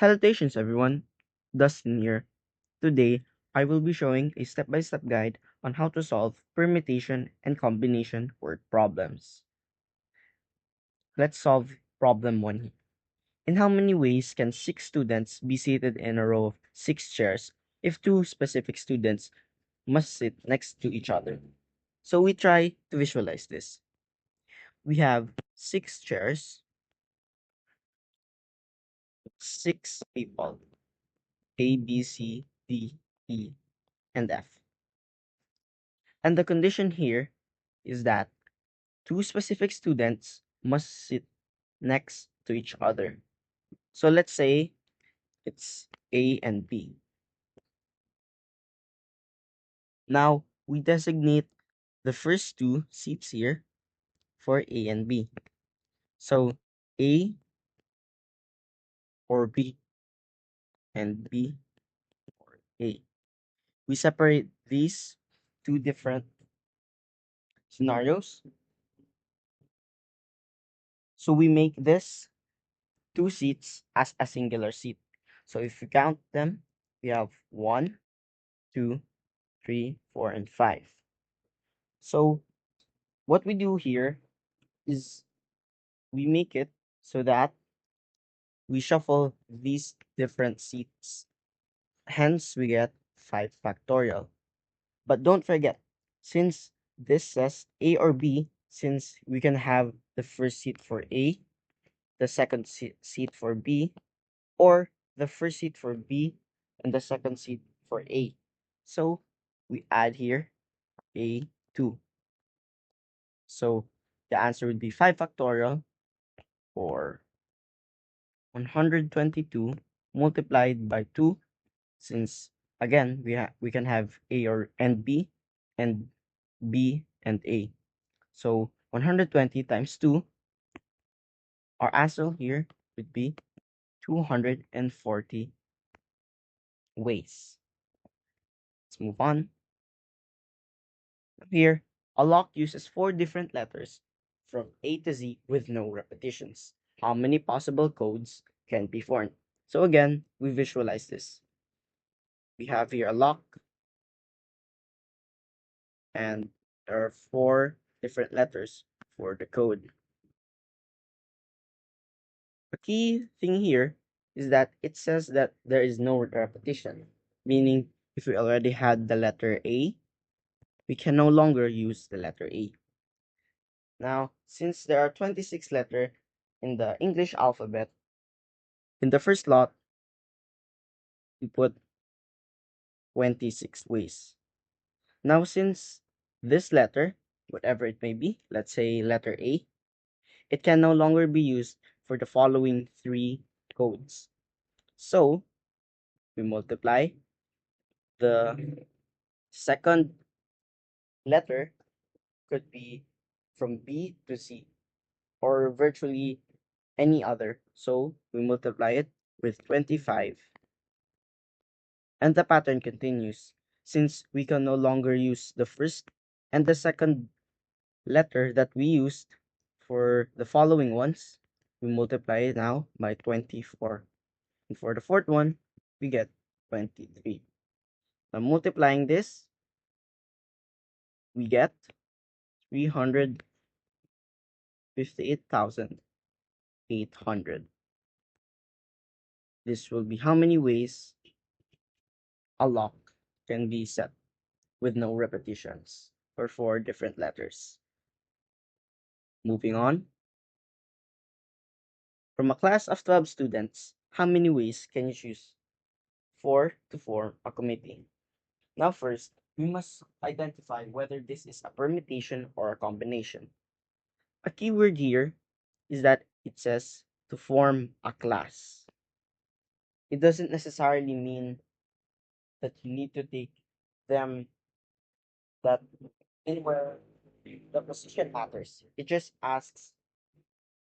Salutations everyone, Dustin here. Today, I will be showing a step-by-step guide on how to solve permutation and combination word problems. Let's solve problem 1. In how many ways can 6 students be seated in a row of 6 chairs if 2 specific students must sit next to each other? So we try to visualize this. We have 6 chairs, 6 people, A, B, C, D, E, and F. And the condition here is that 2 specific students must sit next to each other. So let's say it's A and B. Now we designate the first 2 seats here for A and B. So A or B and B or A. We separate these 2 different scenarios. So we make this 2 seats as a singular seat. So if we count them, we have 1, 2, 3, 4, and 5. So what we do here is we make it so that we shuffle these different seats. Hence, we get 5 factorial. But don't forget, since this says A or B, since we can have the first seat for A, the second seat for B, or the first seat for B and the second seat for A. So we add here A2. So the answer would be 5 factorial or 122 multiplied by 2, since again we can have A or and B and B and A. So 120 times 2, our answer here would be 240 ways. Let's move on. Here, a lock uses 4 different letters from A to Z with no repetitions. How many possible codes can be formed? So again, we visualize this. We have here a lock, and there are 4 different letters for the code. The key thing here is that it says that there is no repetition, meaning if we already had the letter A, we can no longer use the letter A. Now, since there are 26 letters in the English alphabet, in the first lot, we put 26 ways. Now, since this letter, whatever it may be, let's say letter A, it can no longer be used for the following 3 codes. So, we multiply the second letter could be from B to C or virtually any other. So we multiply it with 25. And the pattern continues. Since we can no longer use the first and the second letter that we used for the following ones, we multiply it now by 24. And for the fourth one, we get 23. Now multiplying this, we get 358,800. This will be how many ways a lock can be set with no repetitions for 4 different letters. Moving on, from a class of 12 students, how many ways can you choose 4 to form a committee? Now first, we must identify whether this is a permutation or a combination. A keyword here is that it says to form a class. It doesn't necessarily mean that you need to take them that anywhere the position matters. It just asks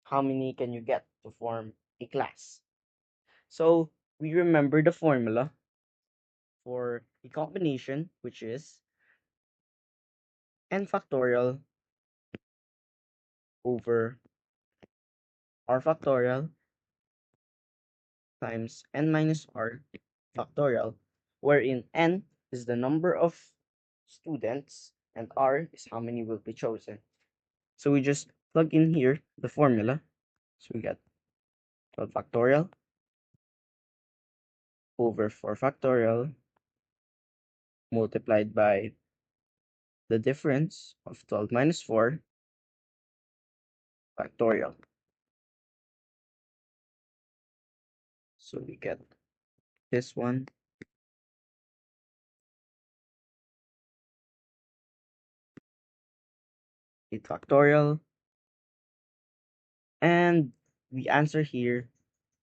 how many can you get to form a class. So we remember the formula for a combination, which is n factorial over r factorial times n minus r factorial, wherein n is the number of students and r is how many will be chosen. So we just plug in here the formula. So we get 12 factorial over 4 factorial multiplied by the difference of 12 minus 4 factorial. So we get this one, 8 factorial, and we answer here,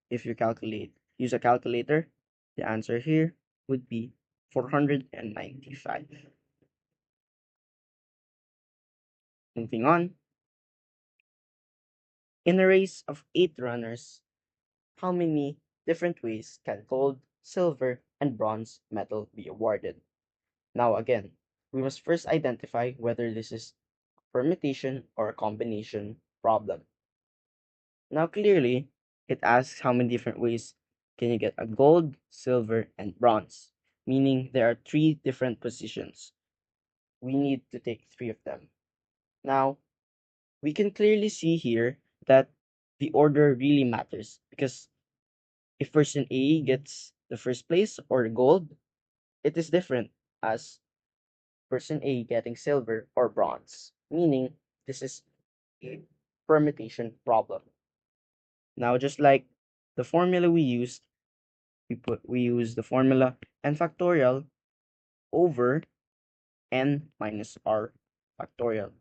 if you use a calculator, the answer here would be 495. Moving on, in a race of 8 runners, how many different ways can gold, silver, and bronze medal be awarded? Now again, we must first identify whether this is a permutation or a combination problem. Now clearly, it asks how many different ways can you get a gold, silver, and bronze, meaning there are 3 different positions. We need to take 3 of them. Now, we can clearly see here that the order really matters, because if person A gets the first place or gold, it is different as person A getting silver or bronze, meaning this is a permutation problem. Now, just like the formula we used, we use the formula n factorial over n minus r factorial.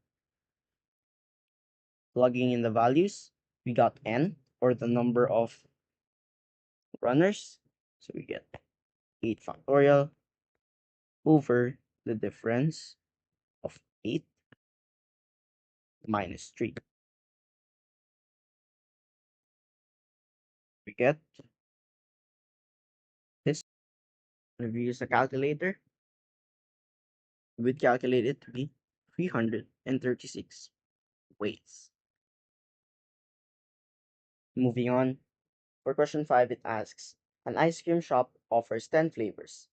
Plugging in the values, we got n, or the number of runners. So we get 8 factorial over the difference of 8 minus 3. We get this. If we use a calculator, we would calculate it to be 336 ways. Moving on, for question 5, it asks, an ice cream shop offers 10 flavors.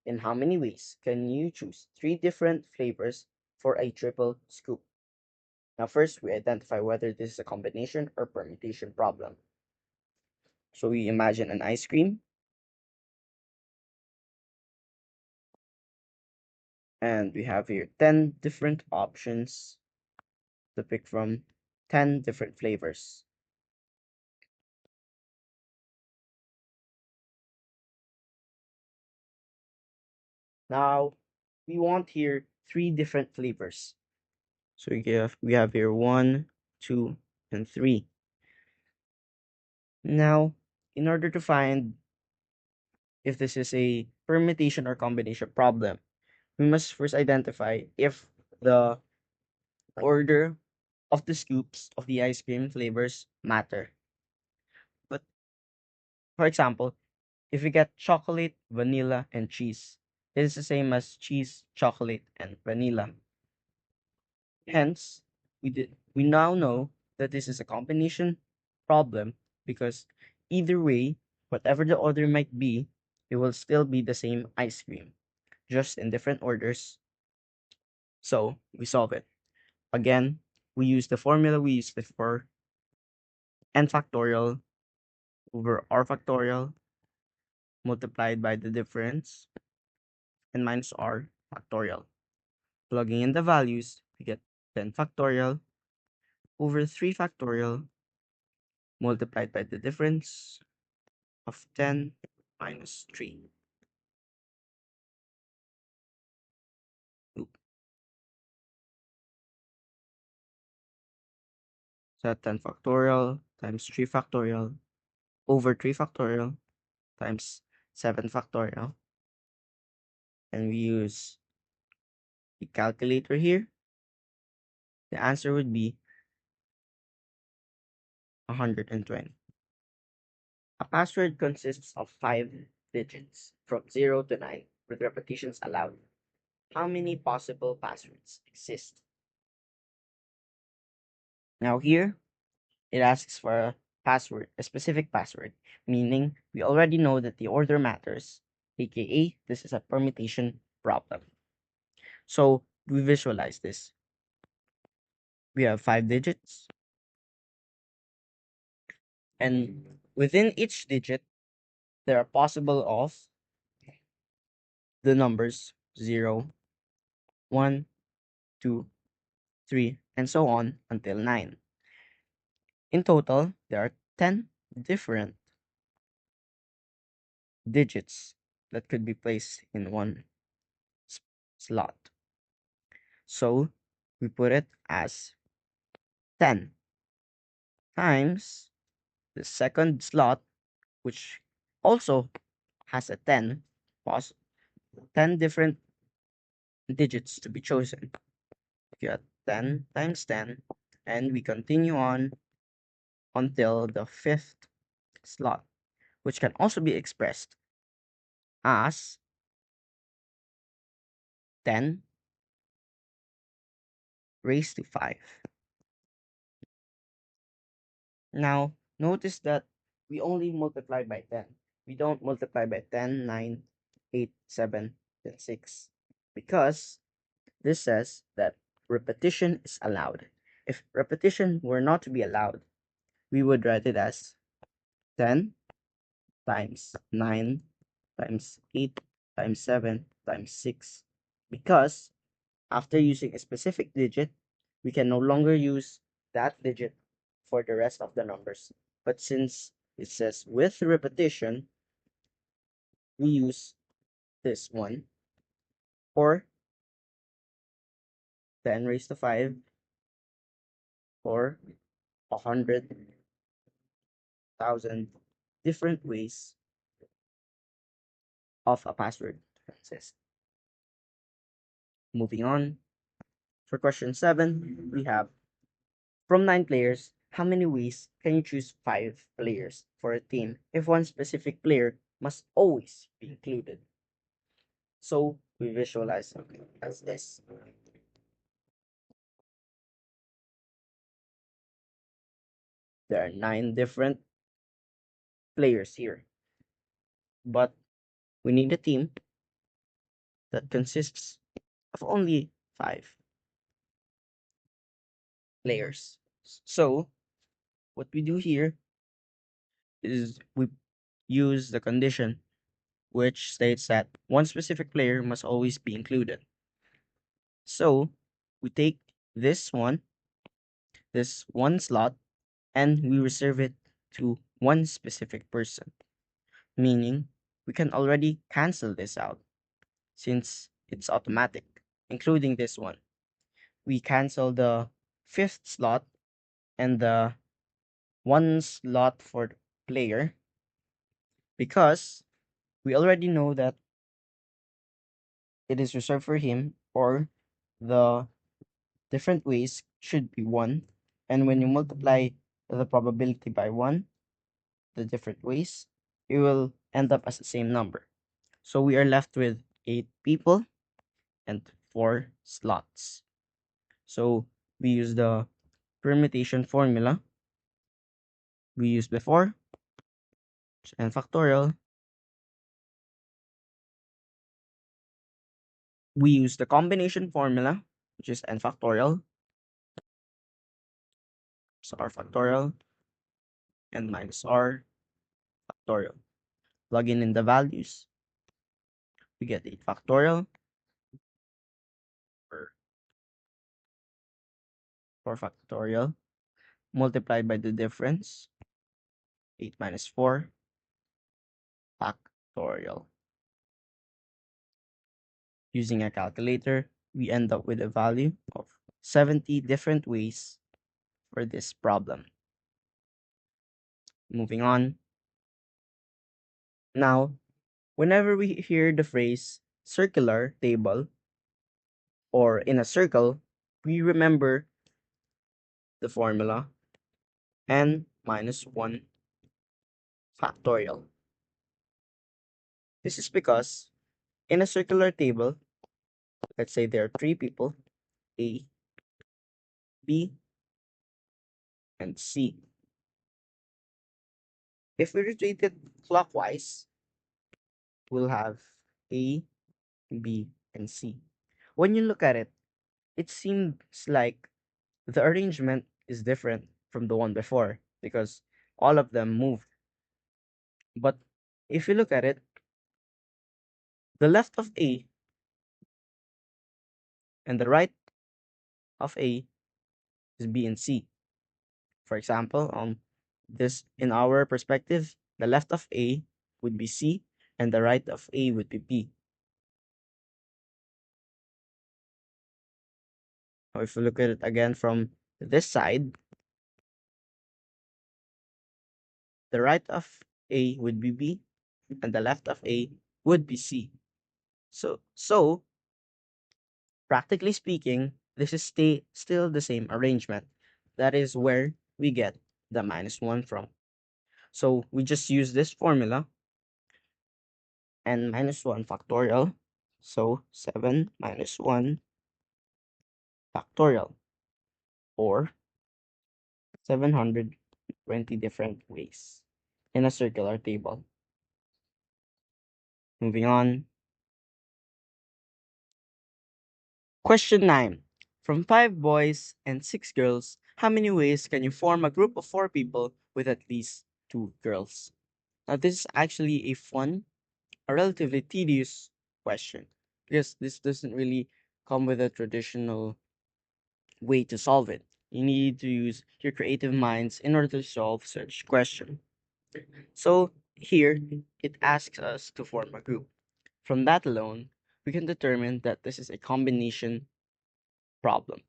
In how many ways can you choose 3 different flavors for a triple scoop? Now first, we identify whether this is a combination or permutation problem. So we imagine an ice cream, and we have here 10 different options to pick from, 10 different flavors. Now, we want here 3 different flavors. So we have here 1, 2, and 3. Now, in order to find if this is a permutation or combination problem, we must first identify if the order of the scoops of the ice cream flavors matter. But for example, if we get chocolate, vanilla, and cheese, it is the same as cheese, chocolate, and vanilla. Hence, we now know that this is a combination problem, because either way, whatever the order might be, it will still be the same ice cream, just in different orders. So we solve it. Again, we use the formula we used before, n factorial over r factorial multiplied by the difference, and minus r factorial. Plugging in the values, we get 10 factorial over 3 factorial multiplied by the difference of 10 minus 3. Oop. So 10 factorial times 3 factorial over 3 factorial times 7 factorial. And we use the calculator here. The answer would be 120. A password consists of 5 digits from 0 to 9 with repetitions allowed. How many possible passwords exist? Now here, it asks for password, a specific password, meaning we already know that the order matters, aka this is a permutation problem. So we visualize this. We have 5 digits, and within each digit, there are possible of the numbers 0, 1, 2, 3, and so on until 9. In total, there are 10 different digits that could be placed in one slot. So we put it as 10 times the second slot, which also has a 10, 10 different digits to be chosen. You got 10 times 10, and we continue on until the fifth slot, which can also be expressed as 10 raised to 5. Now, notice that we only multiply by 10. We don't multiply by 10, 9, 8, 7, then 6. Because this says that repetition is allowed. If repetition were not to be allowed, we would write it as 10 times 9 times 8 times 7 times 6. Because after using a specific digit, we can no longer use that digit for the rest of the numbers. But since it says with repetition, we use this one, or 10 raised to 5, or 100,000 different ways of a password access. Moving on, for question 7, we have from 9 players, how many ways can you choose 5 players for a team if one specific player must always be included? So we visualize something as this. There are 9 different players here, but we need a team that consists of only 5 players. So what we do here is we use the condition which states that one specific player must always be included. So we take this one slot, and we reserve it to one specific person, meaning we can already cancel this out since it's automatic, including this one. We cancel the fifth slot and the one slot for the player because we already know that it is reserved for him, or the different ways should be 1. And when you multiply the probability by 1, the different ways, it will end up as the same number. So we are left with 8 people and 4 slots. So we use the permutation formula we used before, n factorial. We use the combination formula, which is n factorial, so r factorial, and minus r factorial. Plug in the values, we get 8 factorial, or 4 factorial, multiplied by the difference, 8 minus 4 factorial. Using a calculator, we end up with a value of 70 different ways for this problem. Moving on. Now, whenever we hear the phrase circular table or in a circle, we remember the formula n minus 1 factorial. This is because in a circular table, let's say there are 3 people, A, B, and C. If we rotate it clockwise, we'll have A, B, and C. When you look at it, it seems like the arrangement is different from the one before because all of them moved. But if you look at it, the left of A and the right of A is B and C. For example, this in our perspective, the left of A would be C and the right of A would be B. Now, if we look at it again from this side, the right of A would be B and the left of A would be C. So practically speaking, this is still the same arrangement. That is where we get the -1 from. So we just use this formula and -1 factorial. So 7 minus 1 factorial, or 720 different ways in a circular table. Moving on. Question 9. From 5 boys and 6 girls, how many ways can you form a group of 4 people with at least 2 girls? Now, this is actually a relatively tedious question because this doesn't really come with a traditional way to solve it. You need to use your creative minds in order to solve such question. So here, it asks us to form a group. From that alone, we can determine that this is a combination problem.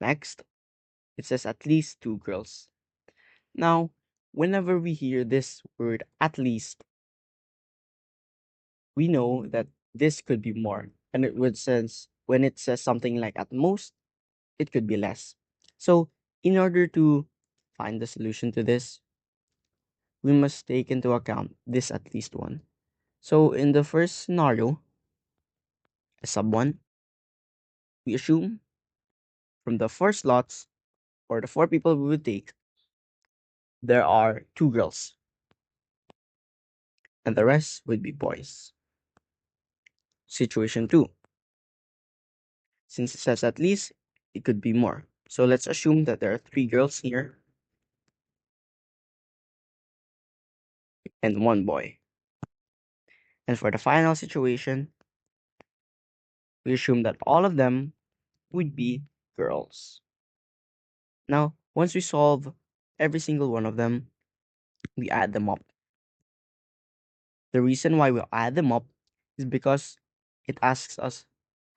Next, it says at least 2 girls. Now, whenever we hear this word at least, we know that this could be more. And it would sense when it says something like at most, it could be less. So, in order to find the solution to this, we must take into account this at least one. So, in the first scenario, a sub 1, we assume from the 4 slots or the 4 people we would take, there are 2 girls and the rest would be boys. Situation 2, since it says at least, it could be more. So let's assume that there are 3 girls here and 1 boy. And for the final situation, we assume that all of them would be girls. Now, once we solve every single one of them, we add them up. The reason why we add them up is because it asks us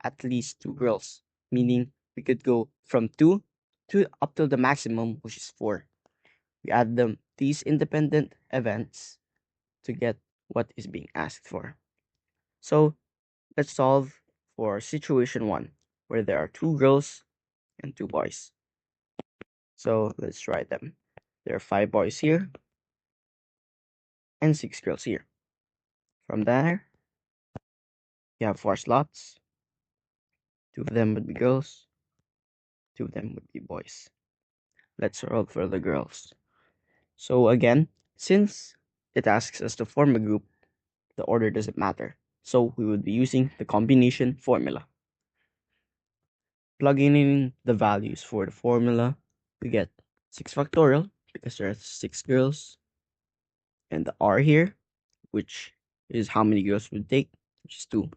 at least 2 girls, meaning we could go from 2 to up to the maximum, which is 4. We add them these independent events to get what is being asked for. So let's solve for situation 1, where there are 2 girls and 2 boys. So let's try them. There are 5 boys here and 6 girls here. From there, you have 4 slots. 2 of them would be girls, 2 of them would be boys. Let's solve for the girls. So again, since it asks us to form a group, the order doesn't matter. So we would be using the combination formula. Plugging in the values for the formula, we get 6 factorial because there are 6 girls, and the R here, which is how many girls we take, which is 2.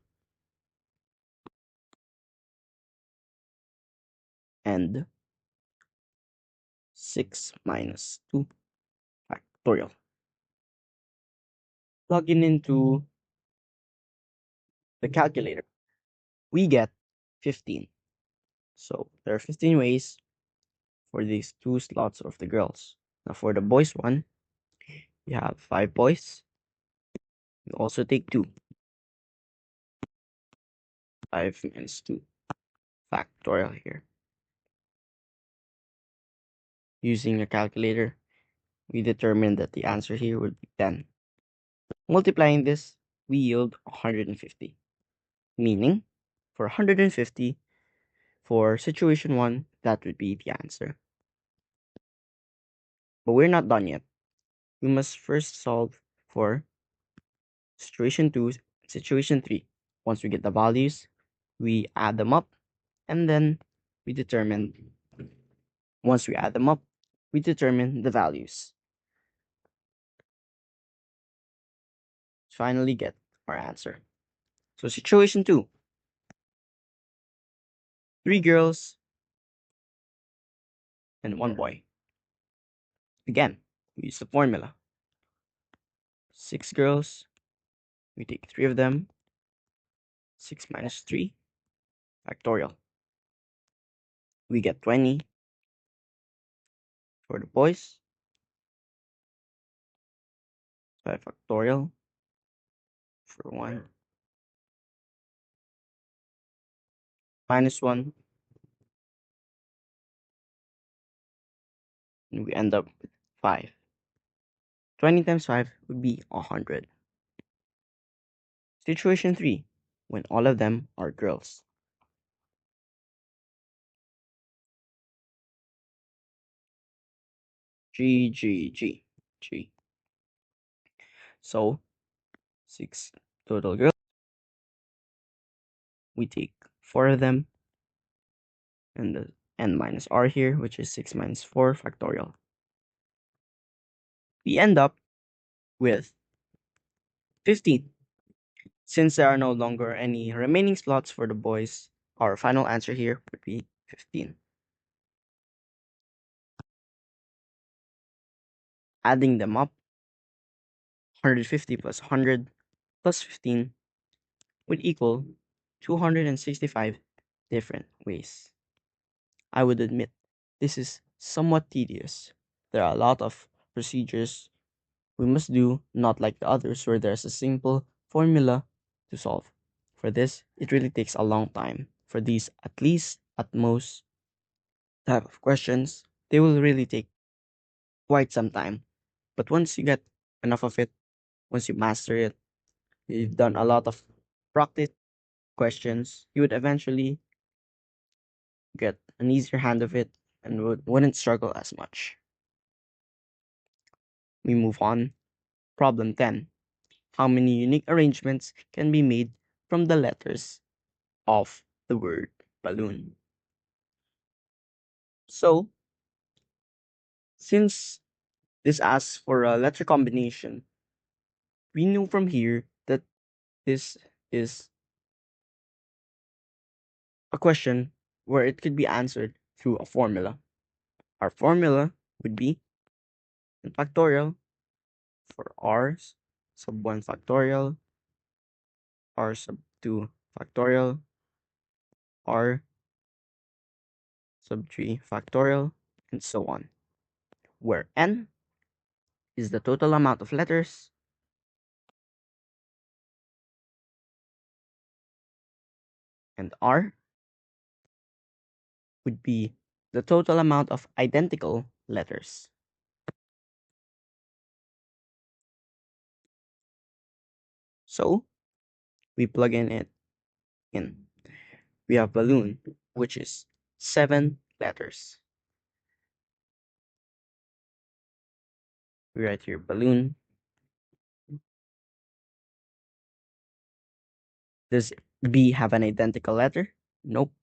And 6 minus 2 factorial. Plugging into the calculator, we get 15. So there are 15 ways for these 2 slots of the girls. Now for the boys one, we have 5 boys. We also take 2. 5 minus 2 factorial here. Using a calculator, we determined that the answer here would be 10. Multiplying this, we yield 150. Meaning, for 150, for situation 1, that would be the answer. But we're not done yet. we must first solve for situation 2, situation 3. Once we get the values, we add them up, and then we determine, once we add them up, we determine the values. Finally get our answer. So situation 2, 3 girls and 1 boy. Again, we use the formula. 6 girls, we take 3 of them, 6 minus 3, factorial. We get 20 for the boys, 5 factorial for 1, minus 1, and we end up with 5. 20 times 5 would be 100. Situation 3, when all of them are girls. G. So, 6 total girls. We take 4 of them, and the n minus r here, which is 6 minus 4 factorial. We end up with 15. Since there are no longer any remaining slots for the boys, our final answer here would be 15. Adding them up, 150 plus 100 plus 15 would equal 265 different ways. I would admit this is somewhat tedious. There are a lot of procedures we must do, not like the others where there's a simple formula to solve. For this, it really takes a long time. For these, at least, at most, type of questions, they will really take quite some time. But once you get enough of it, once you master it, you've done a lot of practice questions, you would eventually get an easier hand of it and wouldn't struggle as much. We move on. Problem 10. How many unique arrangements can be made from the letters of the word balloon? So, since this asks for a letter combination, we know from here that this is a question where it could be answered through a formula. Our formula would be n factorial for r sub 1 factorial, r sub 2 factorial, r sub 3 factorial, and so on, where n is the total amount of letters and r would be the total amount of identical letters. So we plug in it in. We have balloon, which is 7 letters. We write here balloon. Does B have an identical letter? Nope.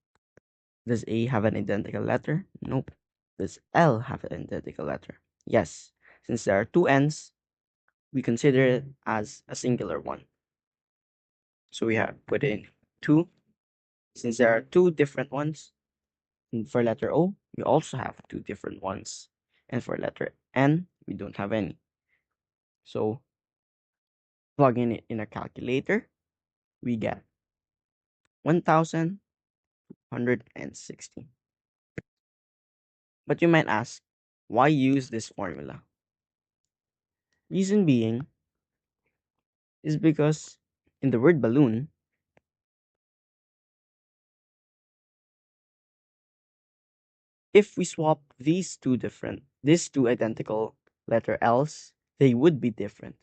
Does A have an identical letter? Nope. Does L have an identical letter? Yes. Since there are two N's, we consider it as a singular one. So we have put in 2. Since there are two different ones, and for letter O, we also have two different ones. And for letter N, we don't have any. So plugging it in a calculator, we get 1,160. But you might ask, why use this formula? Reason being is because in the word balloon, if we swap these two identical letter L's, they would be different.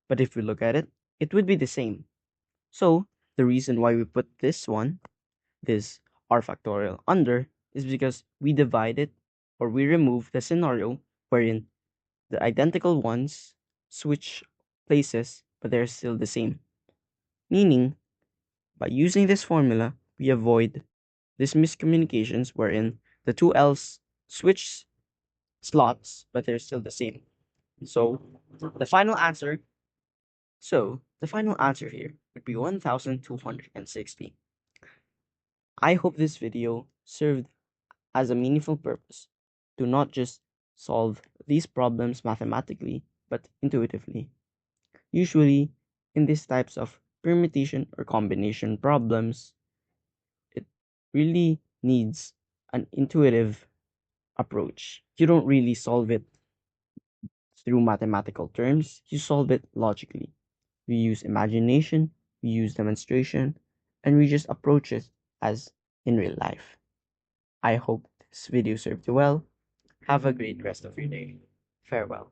But if we look at it, it would be the same. So the reason why we put this r factorial under is because we remove the scenario wherein the identical ones switch places, but they're still the same. Meaning, by using this formula, we avoid these miscommunications wherein the two L's switch slots, but they're still the same. So the final answer, the final answer here would be 1260. I hope this video served as a meaningful purpose to not just solve these problems mathematically, but intuitively. Usually, in these types of permutation or combination problems, it really needs an intuitive approach. You don't really solve it through mathematical terms, you solve it logically. We use imagination, we use demonstration, and we just approach it as in real life. I hope this video served you well. Have a great rest of your day. Farewell.